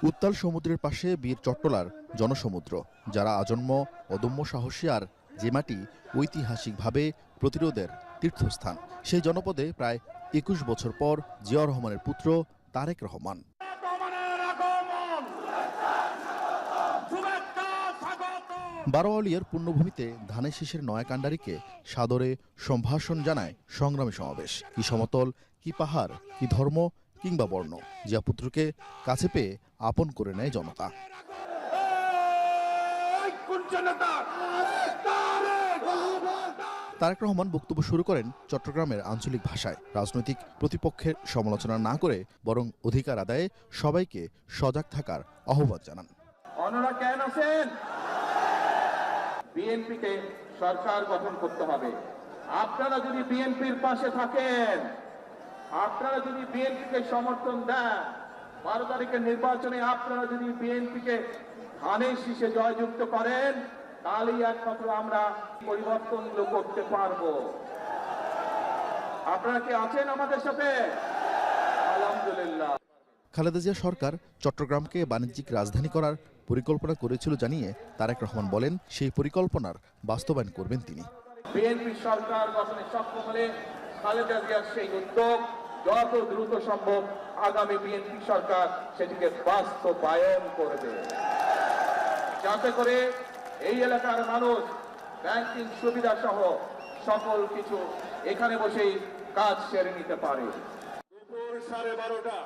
উত্তাল সমুদ্রের পাশে বীর চট্টলার জনসমুদ্র, যারা আজন্ম অদম্য সাহসী আর যে মাটি ঐতিহাসিকভাবে প্রতিরোধের তীর্থস্থান। সেই জনপদে প্রায় ২১ বছর পর জিয়াউর রহমানের পুত্র তারেক রহমান। বারোয়ালিয়ার পুণ্যভূমিতে ধানের শীষের নয়া কাণ্ডারিকে সাদরে সম্ভাষণ জানায় সংগ্রামী সমাবেশ। কি সমতল, কি পাহাড়, কি ধর্ম কিংবা বর্ণ, জিয়া পুত্রকে কাছে পেয়ে আপন করে নেয় জনতা। তারেক রহমান বক্তব্য শুরু করেন চট্টগ্রামের আঞ্চলিক ভাষায়। রাজনৈতিক প্রতিপক্ষের সমালোচনা না করে বরং অধিকার আদায়ে সবাইকে সজাগ থাকার আহ্বান জানান। অন্যরা কেন আছেন? বিএনপিকে সরকার গঠন করতে হবে। আপনারা যদি বিএনপির পাশে থাকেন, আপনারা যদি বিএনপিকে সমর্থন দেন, 12 তারিখের নির্বাচনে আপনারা যদি বিএনপিকে ধানের শীষে জয়যুক্ত করেন, তাহলেই একমাত্র আমরা পরিবর্তনগুলো করতে পারবো। আপনারা কি আছেন আমাদের সাথে? আলহামদুলিল্লাহ। খালেদা জিয়া সরকার চট্টগ্রামকে বাণিজ্যিক রাজধানী করার পরিকল্পনা করেছিল জানিয়ে তারেক রহমান বলেন, সেই পরিকল্পনার বাস্তবায়ন করবেন তিনি। বিএনপি সরকার গঠনে সক্ষম হলে খালেদা জিয়ার সেই উদ্যোগ যত দ্রুত সম্ভব আগামী বিএনপি সরকার সেটিকে বাস্তবায়ন করবে, যাতে করে এই এলাকার মানুষ ব্যাংকিং সুবিধা সহ সকল কিছু এখানে বসেই কাজ সেরে নিতে পারে। দুপুর 12:30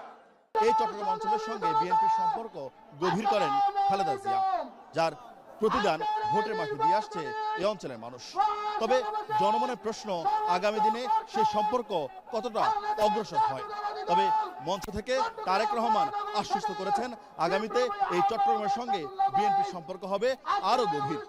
এই চট্টগ্রাম অঞ্চলের সঙ্গে বিএনপির সম্পর্ক গভীর করেন খালেদা জিয়া, যার প্রতিদান ভোটের মাঠে দিয়ে আসছে এই অঞ্চলের মানুষ। তবে জনমনের প্রশ্ন, আগামী দিনে সেই সম্পর্ক কতটা অগ্রসর হয়। তবে মঞ্চ থেকে তারেক রহমান আশ্বস্ত করেছেন, আগামীতে এই চট্টগ্রামের সঙ্গে বিএনপির সম্পর্ক হবে আরো গভীর।